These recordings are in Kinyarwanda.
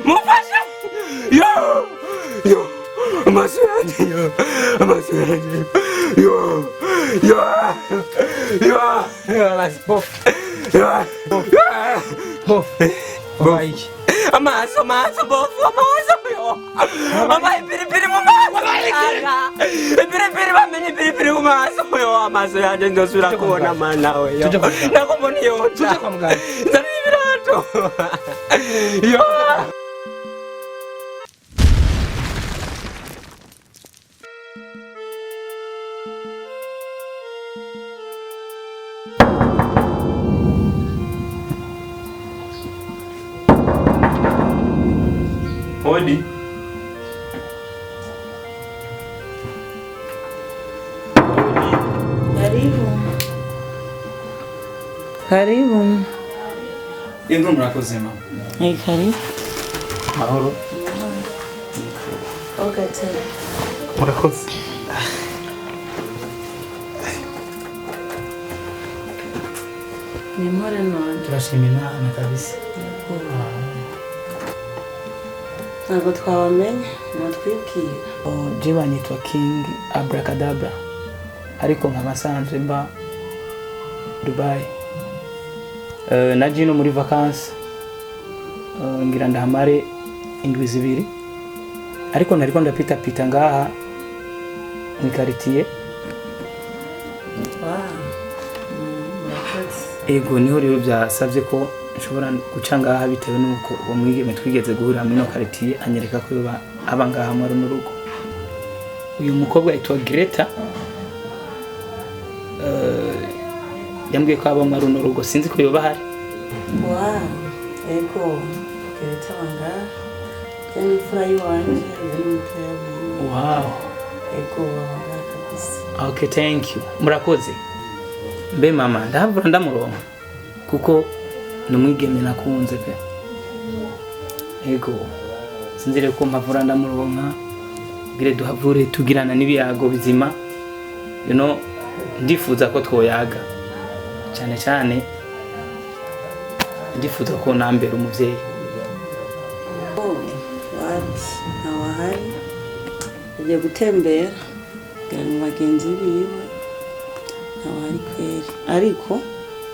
Mufashe! Yo! Amasuraje yo! Amasuraje! Yo! Let's bof! Bof! Bof! Amaso bof! Amaso yo! Amai piri mu maso! Piri bamenye piri mu maso yo! Amaso yaje ndosubira kubona mana we yo! Nakubona yo! Tuje kwa muganga. Ndari birato! Yo! Hodi. Karibu. Ingo murakoze mama. Karibu. Mahoro. Okay. Murakoze. Ni more none. Turashimira na kabisa. Ntabwo twabamenye, natwibwira. Jiba nitwa King Abracadabra. Ariko nk'abasanzwe mba Dubai. Naje no muri vacances. Ngira ndahamare indwi zibiri. Ariko nariko ndapita ngaha mu quartier. Ego niho rero byasavye ko nshobora guca ngaha bitewe nuko uwo mwigeme twigeze guhurira muri no quartier anyereka ko yoba aba ngaha muri no rugo. Uyu mukobwa yitwa Greta yambwiye ko aba muri no rugo sinzi ko yoba hari. Ego Greta banga yani fura yiwanje biri mutoya. Wow. Ego banga kabisa. Okay, thank you. Murakoze. Mbe mama ndavura ndamuronka kuko numwigeme nakunze pe. Ego sinzire ko mpavura ndamuronka gire duhavure tugirana nibiyago bizima ndifuza ko twoyaga cyane ndifuza ko nambera umuvyeyi. Nawahari agiye gutembera kugira ngo bagenzi biwe nawahari kweri ariko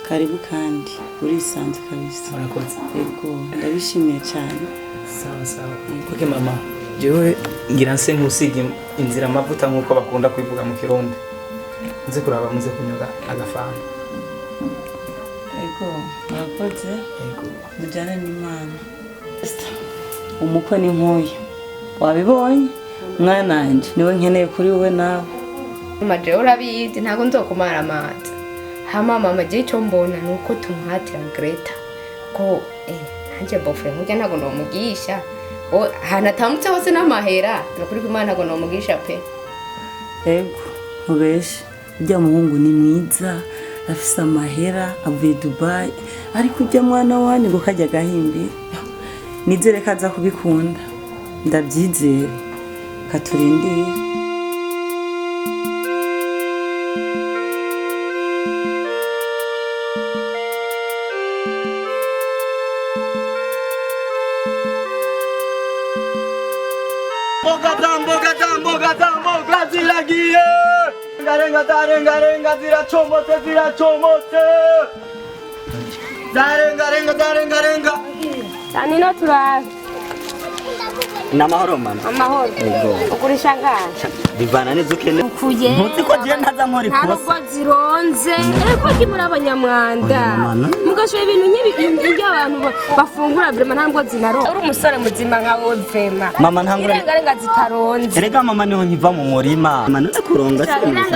karibu kandi urisanze kabisa. Murakoze. Ego ndabishimiye cyane. Sawa. Okay mama jewe ngira nse nkusige inzira amavuta nkuko bakunda kwivuga mu Kirundi. Nze kuraba muze kunyoga agafana. Ego murakoze. Ego mujyane n'Imana. Umukwe ni nkuye wabibonye mwana wanje niwe nkeneye kuri wowe nawe. Maje urabizi ntago nzokumara amazi. Mama je cyo mbona nuko tumuhatira Greta ko nanje bofre nkujya ntago nomugisha hanatamutse hose n'amahera nakuri kumana ntago nomugisha pe. Ego mubeshe ujya muhungu ni mwiza afise amahera avuye Dubai ariko ujya mwana wanyu ngo kajya gahimbi nizere kaza kubikunda ndabyizere katurindire. Mboga zilagiye Renga ziracomotse Zarenga Sanino turaje. Namahoro mama. Amahoro. Ukurisha ngaje. Bivana nizukene. Ukuye. Ntuzi ko je ntaza nkori kosa. Ntabwo zironze. Eko kimura abanyamwanda. Mugashoye ibintu nyibi abantu bafungura vrema ntabwo zinaro. Uri umusore muzima nka wowe vrema. Mama ntangura. Renga zitaronze. Erega mama niho nkiva mu murima. Mama nza kuronga se.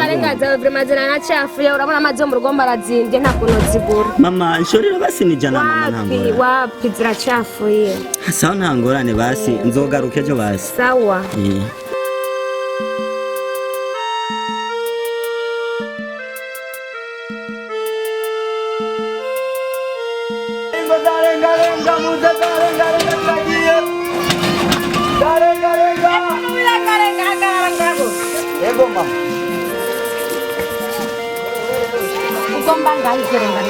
Renga za vrema ziranacafuye urabona amazi yo mu rugo marazimbye ntabwo nozigura. Mama nshorera basi nijana mama ntangura. Wapi ziracafuye. Sawa ntangorane basi nzogaruke ejo basi. Sawa. Ego mama. Ugomba ngaho renga.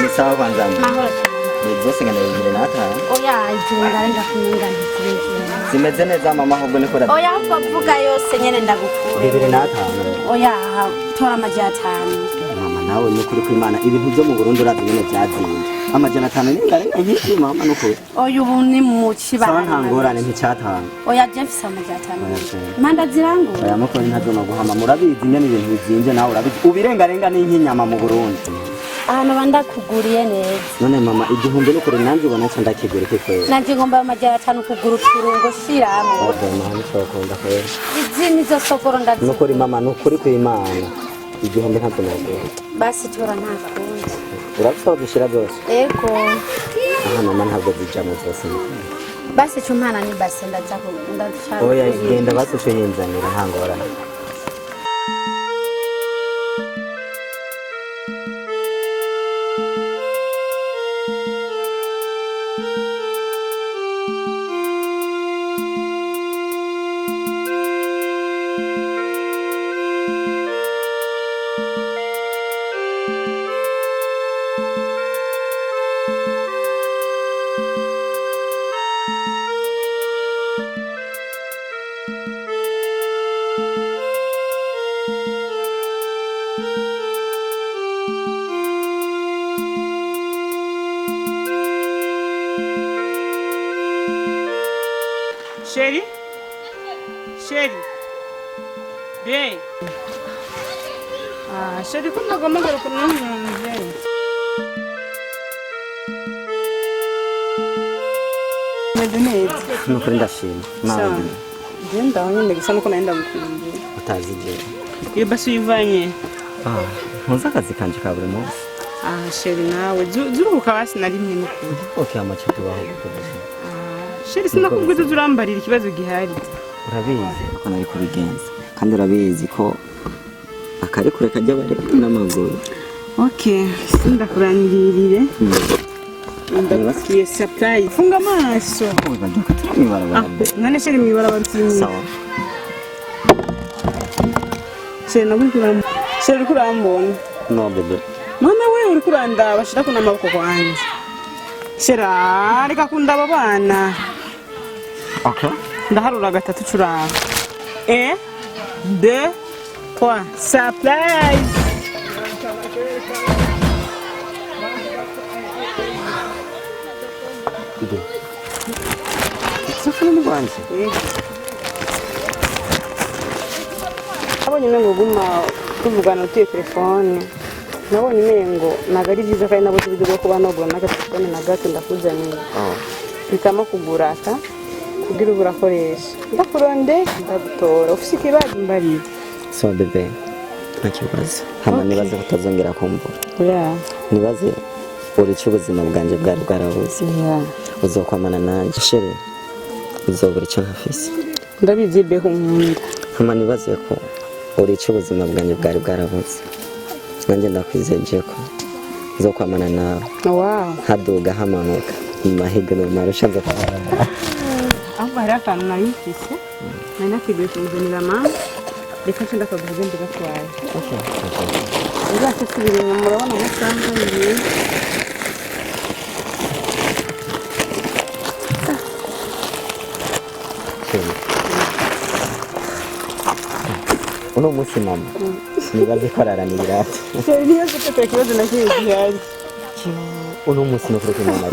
Ni sawa kwanza. Mahoro. zose ngana 2005 oya izingara ndakumenya ntizingire zimeze neza mama ahubwo niko rati oya ahubwo vuga yose nyene ndagukure 2005 oya tora amajyatanu mama nawe ni kuri kwimana ibintu byo mu Burundi urazi nyene byazinze amajana 5 n'ingare nk'iki mama nuko oya ubu ni mu kibana sawa ntangorane nticyatanga oya James amajyatanu manda zirangu oya mukora ntazo no guhama murabizi nyene ibintu bizinze nawe urabizi ubirengarenga n'inyama mu Burundi ahantu bandakuguriye neza none mama igihumbi n'ukuri nanjye ubona cyo ndakigura kiko nanje ngomba amajyatanu kugura uturungo shiramo oya mama ntokunda ko izi nizo sokoro ndazi nukuri mama nukuri kwimana igihumbi ntabwo nagura basi tora ntakundi urabisaba dushira byose ego aha mama ntabwo bijamo byose basi cyumana ni basi ndaza ndashaka oya igenda basi ushiyinzanira ntangorane Chérie? Chérie? Bien. Chérie, como agora eu vou comer bem. Medunete. nukuri ndashima nawe Genda nyine gisa nuko naenda gukumbira. utazi je Iyo basi uyivanye. ntuzi akazi kanje ka buri munsi Chérie nawe zuruhuka basi na rimwe n'ukuri. okay amace tubaho Chérie sinakubwiza uzurambarira ikibazo gihari. urabizi ko nari kubigenza kandi urabizi ko akari kure kajya bari n'amaguru Okay, sindakuranirire. Ndabakiye surprise. Funga amaso. None Chérie mwibarabara kimwe. sawa Chérie nagurikira. Chérie kurambona. no bebe None we uri kuranda bashira kuna maboko kwanje. Chérie reka kundaba bana. okay Ndaharura gatatu curanga. 1 2 3 surprise. safuna ni banje Abonye mengo guma tuvugana utuye telefone. Nabonye mengo nagari byiza kandi nabo tubije bwo kuba nogona telefone na gato ndakuzaniye. Bitamo kuguraka kugira uburakoresha. Ndakuronde ndagutora ufise ikibazo mbari. so bebe ntakibazo hama nibaze kutazongera kumbura Yeah. nibaze uri cy'ubuzima bwanje bwari bwarabuze Yeah. uzokwamana nanje shere uzobura icyo nkafise Ndabizi beho nkunda. hama nibaze ko uri cy'ubuzima bwanje bwari bwarabuze nanjye ndakwizeje ko uzokwamana nawe Wow. haduga hamanuka mu mahiganwa marusha nzo kubana Aho hari akantu nayifise. Nari nakwiye kumuzanira mama. Reka nshaka kuvuga ndi gatwaye. Uzase subira inyuma murabona amasaha y'iyi. uno munsi mama nibaze ko araranira Chérie niyo gute ikibazo nakiri gihari. uno munsi no kuri mama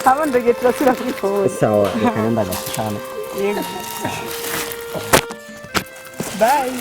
Aba ndege turasura kuri phone. sawa reka ndaga cyane Yego. Bye.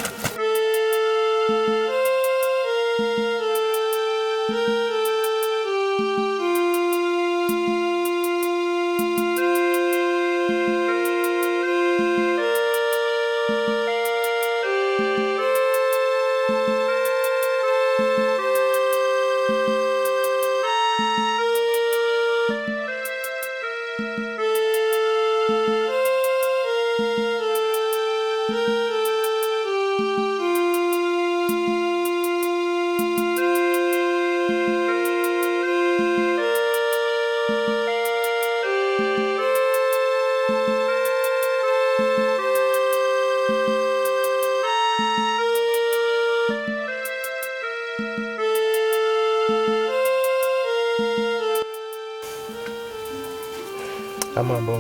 amambo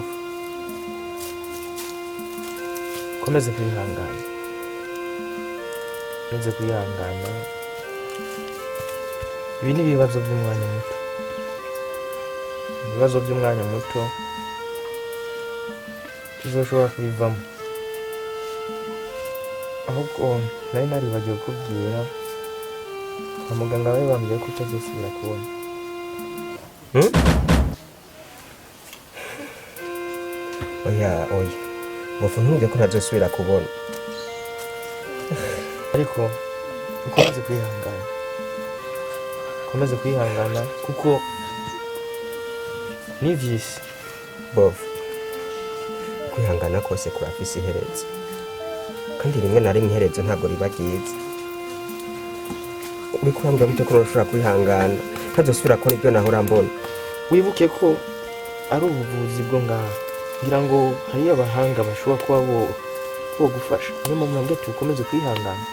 komeze kwihangana komeze kwihangana ibi ni ibibazo by'umwanya muto ibibazo by'umwanya muto tuzoshobora kubivamo ahubwo nari naribagiwe kubwira muganga we bambwiye ko utazosubira kubona oya bofu ntumbwiye ko ntazosubira kubona ariko ukomeze kwihangana kuko ni vyisi bofu kwihangana kose kurafise iherezo kandi rimwe na rimwe iherezo ntabwo riba ryiza uri kurambwira gute ko ntushobora kwihangana ntazosubira kubona ibyo nahora mbona wibuke ko ari ubuvuzi bwo ngaho ngira ngo hariyo abahanga bashobora kuba bogufasha niyo mpamvu nabwo tukomeze kwihangana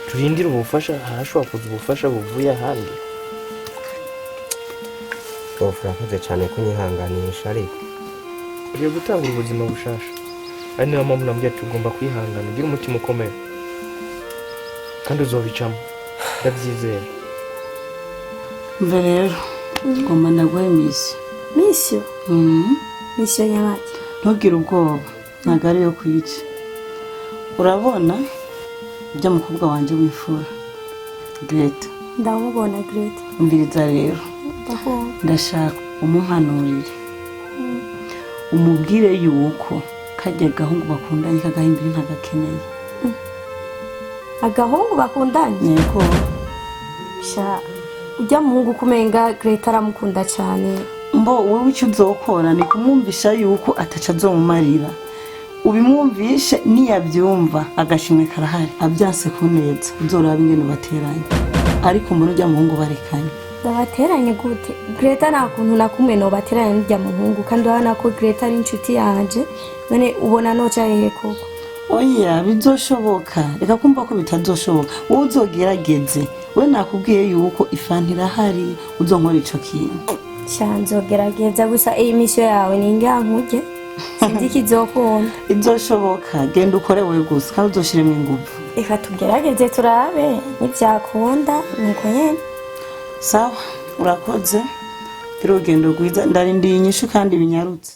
turindire ubufasha harashobora kuza ubufasha buvuye ahandi urakoze cyane kunyihanganisha ariko ugiye gutanga ubuzima bushasha ari niyo mpamvu nabwo tugomba kwihangana ugira umutima ukomeye kandi uzobicamo ndabyizera mve rero ngomba ndaguhe misiyo misiyo nyabaki ntugire ubwoba ntabwo ari yo kwica urabona ibyo mukobwa wanjye wifura Greta ndamubona Greta umviriza rero ndashaka umuhanurire umubwire yuko kajya gahungu bakundanye kagahimbira ntagakeneye agahungu bakundanye yego sha ujya muhungu kumenga Greta aramukunda cyane mbo wowe icyo uzokora ni kumwumvisha yuko ataca azomumarira ubimwumvishe niyabyumva agashimwe karahari abyase ku neza uzoraba ingene bateranye ariko mbona ujya muhungu barekanye bateranye gute Greta nta kuntu na kumwe no bateranye n'ujya muhungu kandi urabona ko Greta ari inshuti yanje none ubona noca hehe koko oya bizoshoboka reka kumva ko bitazoshoboka wowe uzogerageze we nakubwiye yuko ifanti irahari uzonkora ico kintu nzogerageza gusa iyi misiyo yawe ni ingankuge sinzi ikizokunda izoshoboka genda ukore we gusa kandi uzoshiremo ingufu reka tugerageze turabe nibyakunda nuko nyene sawa urakoze urugendo rwiza ndarindiye inyishu kandi binyarutse